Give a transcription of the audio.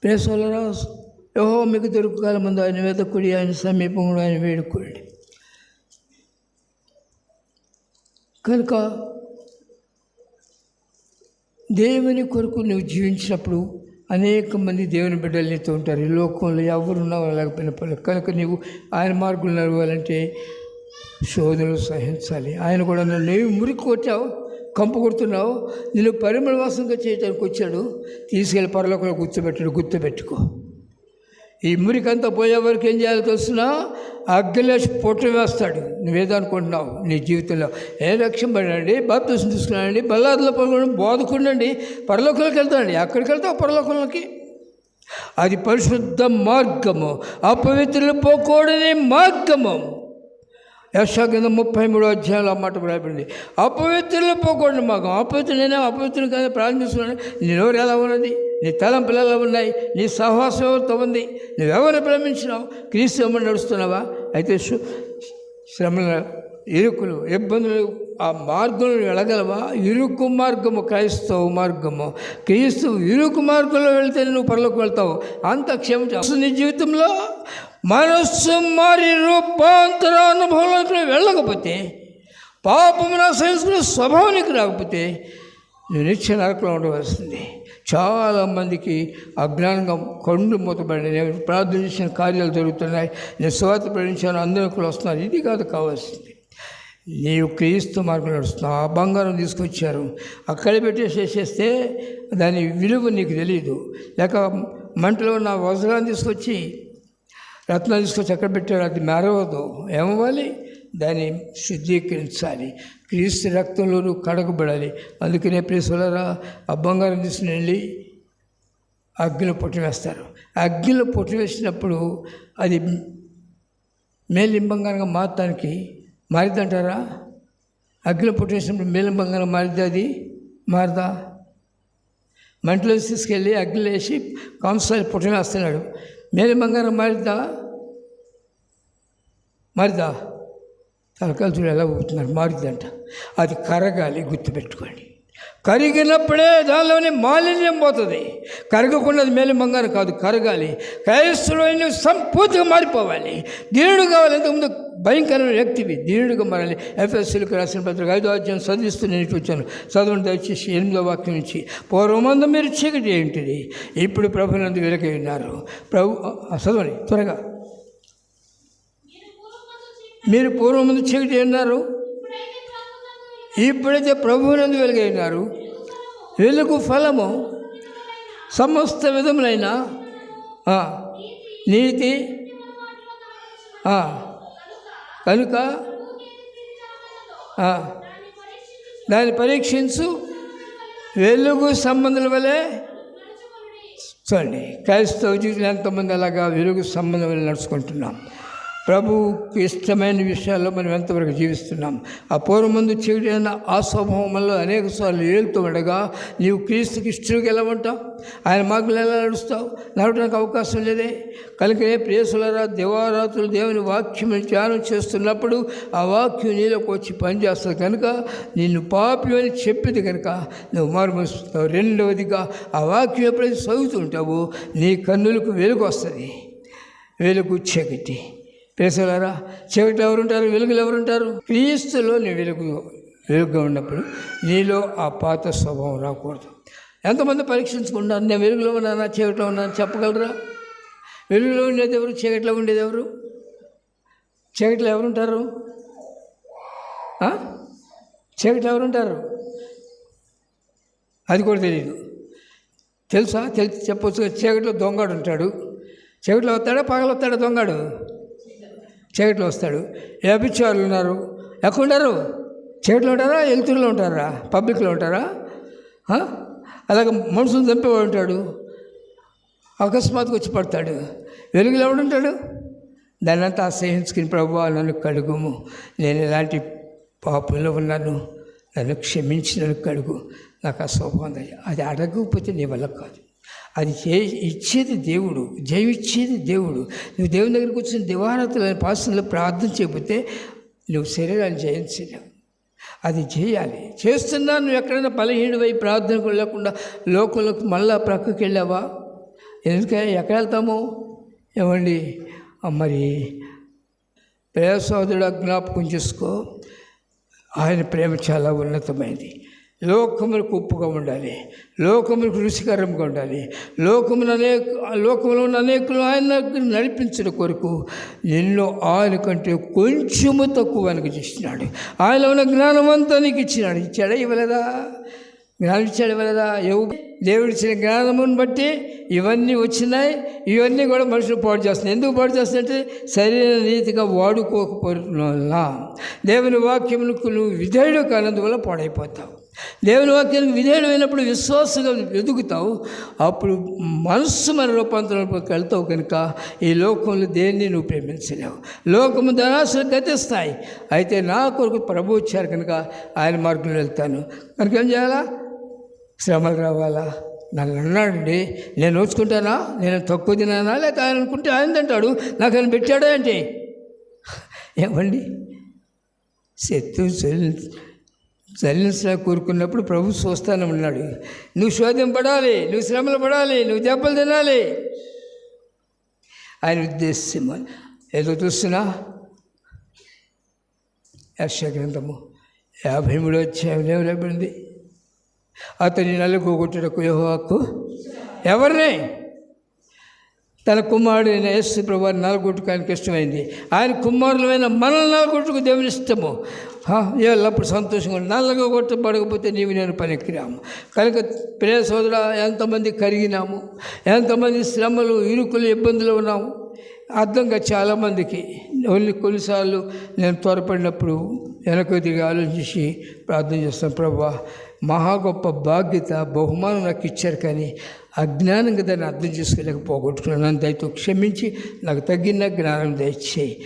ప్రేసోలరా, యెహోవా మీకు దొరుకుకాల ముందు ఆయన వెతకుడి, ఆయన సమీపంలో ఆయన వేడుకోండి. కనుక దేవుని కొరకు నువ్వు జీవించినప్పుడు అనేక మంది దేవుని బిడ్డలు నీతో ఉంటారు. ఈ లోకంలో ఎవరున్నా లేకపోయినా పర్లేదు. కనుక నీవు ఆయన మార్గంలో నడవాలంటే శోధనలు సహించాలి. ఆయన కూడా నువ్వు మురికి కొట్టావు, కంపు కొడుతున్నావు, నేను పరిమళ వాసనగా చేయడానికి వచ్చాడు, తీసుకెళ్ళి పరలోకంలో గుర్తుపెట్టుకో. ఈ మురికంతా పోయే వరకు ఏం చేయాలి తెలుసునా? అగ్గిలేసి పొట్టు వేస్తాడు. నువ్వేదనుకుంటున్నావు నీ జీవితంలో? ఏ లక్ష్యం పడండి, బాప్తిసం తీసుకున్నానండి, బల్లాదులో పడుకోండి, బోధకుండండి, పరలోకంలోకి వెళ్తానండి. అక్కడికి వెళ్తావు పరలోకంలోకి. అది పరిశుద్ధ మార్గము, అపవిత్రులు పోకూడని మార్గము. యెషయా గ్రంథం 33వ అధ్యాయంలో ఆ మాట రాయబడింది. అపవిత్రులు పోకూడని మార్గం. నేనే అపవిత్రులు కానీ ప్రారంభిస్తున్నాను. నీ నోరు ఎలా ఉన్నది? నీ తలంపులు ఎలా ఉన్నాయి? నీ సహవాసం ఎవరితో ఉంది? నువ్వెవరు ప్రేమించినావు? క్రీస్తు ఏమని నడుస్తున్నావా? అయితే శ్రమల, ఇరుకులు, ఇబ్బందులు, ఆ మార్గంలో వెళ్ళగలవా? ఇరుకు మార్గము క్రైస్తవ మార్గము. క్రీస్తు ఇరుకు మార్గంలో వెళితే నువ్వు పరలోకి వెళ్తావు. అంత క్షమించు. నీ జీవితంలో మనస్సు మారి రూపాంతర అనుభవంలోకి వెళ్ళకపోతే, పాపమును సహించుకునే స్వభావానికి రాకపోతే నువ్వు నిత్య నరకంలో ఉండవలసింది. చాలామందికి అజ్ఞానంగా కళ్ళు మూతపడి, నేను ప్రార్థన చేసిన కార్యాలు జరుగుతున్నాయి, నేను స్వార్థ ప్రకటించాను, అందరికీ వస్తున్నారు. ఇది కాదు కావాల్సింది. నీవు క్రీస్తు మార్గం నడుస్తున్నావు. ఆ బంగారం తీసుకొచ్చారు, అక్కడ పెట్టేసేస్తే దాని విలువ నీకు తెలియదు. లేక మంటలో నా వజ్రాన్ని తీసుకొచ్చి, రత్నాలు తీసుకొచ్చి అక్కడ పెట్టారు, అది మెరవదు. ఏమవ్వాలి? దాన్ని శుద్ధీకరించాలి. క్రీస్తు రక్తంలో నువ్వు కడగబడాలి. అందుకనే ప్రేసోలరా, ఆ బంగారం తీసుకుని వెళ్ళి అగ్గిలో పొట్టు వేస్తారు. అగ్గిలో పొట్టు వేసినప్పుడు అది మేలిం బంగారంగా మారటానికి మారిద్దంటారా? అగ్గిలో పొట్టు వేసినప్పుడు మేలిం బంగారం మారిద్దా? అది మారదా? మంటలో తీసుకెళ్ళి అగ్గిలో వేసి కంసాలు పొట్టు వేస్తున్నాడు, మేలిం బంగారం మారిద్దా? తలకాలు చూడు ఎలా ఊపుతున్నారు, మారిద్దంట. అది కరగాలి, గుర్తుపెట్టుకోండి. కరిగినప్పుడే దానిలోని మాలిన్యం పోతుంది. కరగకుండా అది మేలు బంగారం కాదు, కరగాలి. క్రైస్తవుని సంపూర్తిగా మారిపోవాలి. దీనుడు కావాలి. ఇంతకుముందు భయంకరమైన వ్యక్తివి, దీనుడుగా మారాలి. ఎఫెసీయులకు రాసిన పత్రిక 5వ అధ్యాయం చదివిస్తూ నేను వచ్చాను. చదవండి దయచేసి 8వ వాక్యం నుంచి. పూర్వమందు మీరు చీకటి ఏంటిది, ఇప్పుడు ప్రభునందు వెలుగై ఉన్నారు. చదవండి త్వరగా. మీరు పూర్వమందు చీకటి ఉన్నారు, ఇప్పుడైతే ప్రభువునందు వెలుగై ఉన్నారు. వెలుగు ఫలము సమస్త విధములైన నీతి. కనుక దాన్ని పరీక్షించు, వెలుగు సంబంధుల వలె. చూడండి, క్రైస్తవ జీవితంలో ఎంతమంది అలాగా వెలుగు సంబంధం వల్ల నడుచుకుంటున్నాం. ప్రభువుకి ఇష్టమైన విషయాల్లో మనం ఎంతవరకు జీవిస్తున్నాం? ఆ పూర్వమందు చీకటి ఆ స్వభావంలో అనేక సార్లు ఏలుతూ ఉండగా నీవు క్రీస్తుకి ఇష్టంగా ఎలా ఉంటావు? ఆయన మార్గంలో ఎలా నడుస్తావు? నడవడానికి అవకాశం లేదే. కనుక ప్రియసులరా, దివారాత్రులు దేవుని వాక్యం ధ్యానం చేస్తున్నప్పుడు ఆ వాక్యం నీలోకి వచ్చి పనిచేస్తుంది. కనుక నిన్ను పాపి అని చెప్పింది కనుక నువ్వు మారుమోసుకుంటావు. రెండవదిగా ఆ వాక్యం ఎప్పుడైతే చదువుతుంటావో నీ కన్నులకు వెలుగు వస్తుంది. వెలుగు చీకటి. ప్రేసలారా, చీకటిలో ఎవరుంటారు? వెలుగులో ఎవరుంటారు? క్రీస్తులో నీ వెలుగుగా ఉన్నప్పుడు నీలో ఆ పాత స్వభావం రాకూడదు. ఎంతమంది పరీక్షించుకుంటారు, నేను వెలుగులో ఉన్నానా చీకటిలో ఉన్నాను చెప్పగలరా? వెలుగులో ఉండేది ఎవరు? చీకటిలో ఉండేది ఎవరు? చీకటిలో ఎవరుంటారు? చీకటిలో ఎవరుంటారు? అది కూడా తెలియదు. తెలుసా? తెలిసి చెప్పొచ్చు. చీకటిలో దొంగడు ఉంటాడు. చీకటిలో వస్తాడా? పగలు వస్తాడా దొంగడు? చీకటిలో వస్తాడు. వ్యభిచారులు ఉన్నారు, ఎక్కడుంటారు? చీకటిలో ఉంటారా? వెలుతురులో ఉంటారా? పబ్లిక్లో ఉంటారా? అలాగే మనుషులు చంపేవాడు ఉంటాడు, అకస్మాత్తుగా వచ్చి పడతాడు. వెలుగులో ఎవడుంటాడు? దాన్ని అంతా అసహించుకుని, ప్రభువా నన్ను కడుగుము, నేను ఇలాంటి పాపంలో ఉన్నాను, నన్ను క్షమించి నన్ను కడుగు, నాకు ఆ స్వభావం. అది అడగకపోతే నీ వల్ల కాదు. అది ఇచ్చేది దేవుడు, జయమిచ్చేది దేవుడు. నువ్వు దేవుని దగ్గరికి వచ్చిన దివారాత్రుల పాసనలో ప్రార్థన చేయకపోతే నువ్వు శరీరాన్ని జయించలేవు. అది చేయాలి. చేస్తున్నా నువ్వు ఎక్కడైనా బలహీనువై ప్రార్థనకు లేకుండా లోకంలోకి మళ్ళా ప్రక్కకి వెళ్ళావా? ఎందుకంటే ఎక్కడ వెళ్తాము ఏమండి? మరి ప్రియ సోదరుడు జ్ఞాపకం చేసుకో, ఆయన ప్రేమ చాలా ఉన్నతమైనది. లోకములకు ఉప్పుగా ఉండాలి, లోకములకు రుచికరంగా ఉండాలి. లోకంలో ఉన్న అనేకులు ఆయన నడిపించడం కొరకు ఎన్నో ఆయన కంటే కొంచెము తక్కువ ఆయనకు చేసినాడు. ఆయన ఉన్న జ్ఞానం అంతా నీకు ఇచ్చినాడు. ఇచ్చాడా? ఇవ్వలేదా? జ్ఞానం ఇచ్చాడు, ఇవ్వలేదా? దేవుడు ఇచ్చిన జ్ఞానమును బట్టి ఇవన్నీ వచ్చినాయి. ఇవన్నీ కూడా మనుషులు పాడు చేస్తున్నాయి. ఎందుకు పాడు చేస్తున్నాయంటే సరైన రీతిగా వాడుకోకపోవడం వల్ల. దేవుని వాక్యములకు నువ్వు విధేయుడు కానందువల్ల పాడైపోతావు. దేవుని వాక్యానికి విధేయుడు అయినప్పుడు విశ్వాసంగా ఎదుగుతావు. అప్పుడు మనస్సు మన రూపాంతరంలోకి వెళ్తావు. కనుక ఈ లోకంలో దేన్ని నువ్వు ప్రేమించలేవు. లోకము ధనాశలు గతిస్తాయి. అయితే నా కొరకు ప్రభు వచ్చారు కనుక ఆయన మార్గంలో వెళ్తాను. కనుక ఏం చేయాలా? శ్రమలు రావాలా? నన్ను అన్నాడండి, నేను ఓర్చుకుంటానా? నేను తక్కువ తినానా? లేక ఆయన అనుకుంటే ఆయన తింటాడు, నాకు ఆయన పెట్టాడా అంటే ఏమండి? శత్రువు చలించలా కోరుకున్నప్పుడు ప్రభు చూస్తానే ఉన్నాడు. నువ్వు శోధింపడాలి, నువ్వు శ్రమలు పడాలి, నువ్వు దెబ్బలు తినాలి. ఆయన ఉద్దేశం ఏదో చూస్తున్నా. యెషయా గ్రంథము 53వ అధ్యాయంలో రాయబడింది, అతని నలుగుగొట్టుటకు యెహోవాకు ఎవరిని? తన కుమారుడైన యేసు ప్రభువుని నలగొట్టుకు ఆయనకు ఇష్టమైంది. ఆయన కుమారులమైన మనల్ని నలగొట్టుకు దేవుని ఇష్టము. ఎల్లప్పుడు సంతోషంగా నల్లగొట్టబడకపోతే నీవు నేను పనికిరాము. కనుక ప్రియ సోదరా, ఎంతమంది కరిగినాము, ఎంతమంది శ్రమలు, ఇరుకులు, ఇబ్బందులు ఉన్నాము. అర్థంగా చాలామందికి కొన్నిసార్లు నేను త్వరపడినప్పుడు వెనక్కి తిరిగి ఆలోచించి ప్రార్థన చేస్తాను. ప్రభువా, మహా గొప్ప బాధ్యత, బహుమానం నాకు ఇచ్చారు, కానీ అజ్ఞానంగా దాన్ని అర్థం చేసుకోలేక పోగొట్టుకున్నాను. దయతో క్షమించి నాకు తగిన జ్ఞానం దయచేయి.